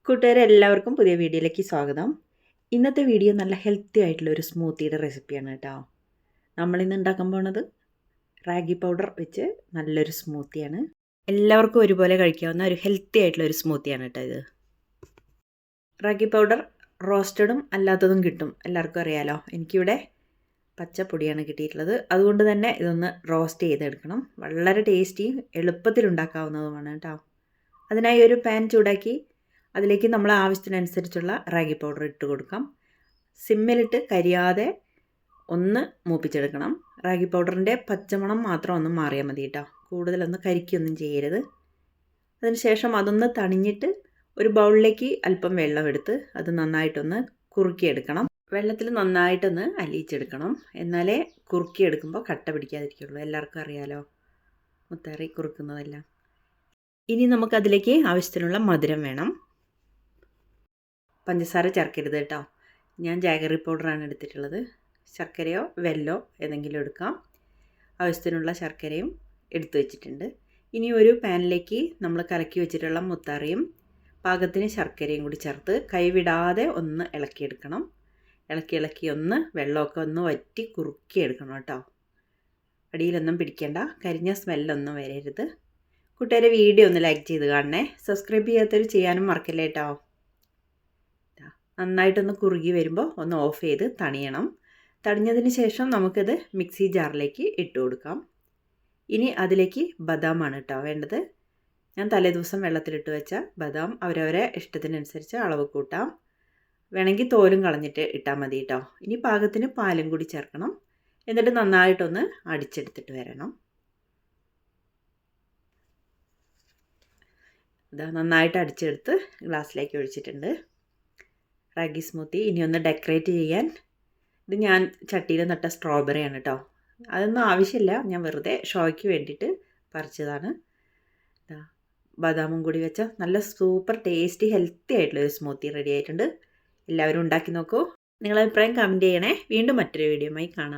കൂട്ടുകാരെ എല്ലാവർക്കും പുതിയ വീഡിയോയിലേക്ക് സ്വാഗതം. ഇന്നത്തെ വീഡിയോ നല്ല ഹെൽത്തി ആയിട്ടുള്ള ഒരു സ്മൂത്തിയുടെ റെസിപ്പിയാണ് കേട്ടോ. നമ്മളിന്ന് ഉണ്ടാക്കാൻ പോണത് റാഗി പൗഡർ വെച്ച് നല്ലൊരു സ്മൂത്തിയാണ്. എല്ലാവർക്കും ഒരുപോലെ കഴിക്കാവുന്ന ഒരു ഹെൽത്തി ആയിട്ടുള്ള ഒരു സ്മൂത്തിയാണ് കേട്ടോ ഇത്. റാഗി പൗഡർ റോസ്റ്റഡും അല്ലാത്തതും കിട്ടും, എല്ലാവർക്കും അറിയാലോ. എനിക്കിവിടെ പച്ചപ്പൊടിയാണ് കിട്ടിയിട്ടുള്ളത്, അതുകൊണ്ട് തന്നെ ഇതൊന്ന് റോസ്റ്റ് ചെയ്തെടുക്കണം. വളരെ ടേസ്റ്റിയും എളുപ്പത്തിൽ ഉണ്ടാക്കാവുന്നതുമാണ് കേട്ടോ. അതിനായി ഒരു പാൻ ചൂടാക്കി അതിലേക്ക് നമ്മൾ ആവശ്യത്തിനനുസരിച്ചുള്ള റാഗി പൗഡർ ഇട്ട് കൊടുക്കാം. സിമ്മിലിട്ട് കരിയാതെ ഒന്ന് മൂപ്പിച്ചെടുക്കണം. റാഗി പൗഡറിൻ്റെ പച്ചമണം മാത്രം ഒന്ന് മാറിയാൽ മതി കേട്ടോ. കൂടുതലൊന്ന് കരിക്കൊന്നും ചെയ്യരുത്. അതിനുശേഷം അതൊന്ന് തണിഞ്ഞിട്ട് ഒരു ബൗളിലേക്ക് അല്പം വെള്ളമെടുത്ത് അത് നന്നായിട്ടൊന്ന് കുറുക്കിയെടുക്കണം. വെള്ളത്തിൽ നന്നായിട്ടൊന്ന് അലിയിച്ചെടുക്കണം, എന്നാലേ കുറുക്കിയെടുക്കുമ്പോൾ കട്ട പിടിക്കാതിരിക്കുള്ളൂ. എല്ലാവർക്കും അറിയാലോ മുത്താറി കുറുക്കുന്നതെല്ലാം. ഇനി നമുക്കതിലേക്ക് ആവശ്യത്തിനുള്ള മധുരം വേണം. പഞ്ചസാര ചേർക്കരുത് കേട്ടോ. ഞാൻ ജാഗറി പൗഡറാണ് എടുത്തിട്ടുള്ളത്. ശർക്കരയോ വെല്ലോ ഏതെങ്കിലും എടുക്കാം. ആവശ്യത്തിനുള്ള ശർക്കരയും എടുത്തു വെച്ചിട്ടുണ്ട്. ഇനി ഒരു പാനിലേക്ക് നമ്മൾ കലക്കി വെച്ചിട്ടുള്ള മുത്താറിയും പാകത്തിന് ശർക്കരയും കൂടി ചേർത്ത് കൈവിടാതെ ഒന്ന് ഇളക്കിയെടുക്കണം. ഇളക്കി ഒന്ന് വെള്ളമൊക്കെ ഒന്ന് വറ്റി കുറുക്കിയെടുക്കണം കേട്ടോ. അടിയിലൊന്നും പിടിക്കേണ്ട, കരിഞ്ഞ സ്മെല്ലൊന്നും വരരുത്. കൂട്ടുകാരെ വീഡിയോ ഒന്ന് ലൈക്ക് ചെയ്ത് കാണണേ. സബ്സ്ക്രൈബ് ചെയ്യാത്തവർ ചെയ്യാനും മറക്കല്ലേ കേട്ടോ. നന്നായിട്ടൊന്ന് കുറുകി വരുമ്പോൾ ഒന്ന് ഓഫ് ചെയ്ത് തണിയണം. തണിഞ്ഞതിന് ശേഷം നമുക്കത് മിക്സി ജാറിലേക്ക് ഇട്ട് കൊടുക്കാം. ഇനി അതിലേക്ക് ബദാമാണ് കേട്ടോ വേണ്ടത്. ഞാൻ തലേദിവസം വെള്ളത്തിലിട്ട് വെച്ച ബദാം അവരവരെ ഇഷ്ടത്തിനനുസരിച്ച് അളവ് കൂട്ടാം. വേണമെങ്കിൽ തോലും കളഞ്ഞിട്ട് ഇട്ടാൽ മതി കേട്ടോ. ഇനി പാകത്തിന് പാലും കൂടി ചേർക്കണം. എന്നിട്ട് നന്നായിട്ടൊന്ന് അടിച്ചെടുത്തിട്ട് വരണം. ഇതാ നന്നായിട്ട് അടിച്ചെടുത്ത് ഗ്ലാസ്സിലേക്ക് ഒഴിച്ചിട്ടുണ്ട് റാഗി സ്മൂത്തി. ഇനി ഒന്ന് ഡെക്കറേറ്റ് ചെയ്യാൻ ഇത് ഞാൻ ചട്ടിയിൽ നട്ട സ്ട്രോബെറിയാണ് കേട്ടോ. അതൊന്നും ആവശ്യമില്ല, ഞാൻ വെറുതെ ഷോയ്ക്ക് വേണ്ടിയിട്ട് പറിച്ചതാണ്. ബദാമും കൂടി വെച്ച നല്ല സൂപ്പർ ടേസ്റ്റി ഹെൽത്തി ആയിട്ടുള്ളൊരു സ്മൂത്തി റെഡി ആയിട്ടുണ്ട്. എല്ലാവരും ഉണ്ടാക്കി നോക്കൂ. നിങ്ങളെ അഭിപ്രായം കമൻറ്റ് ചെയ്യണേ. വീണ്ടും മറ്റൊരു വീഡിയോയുമായി കാണാം.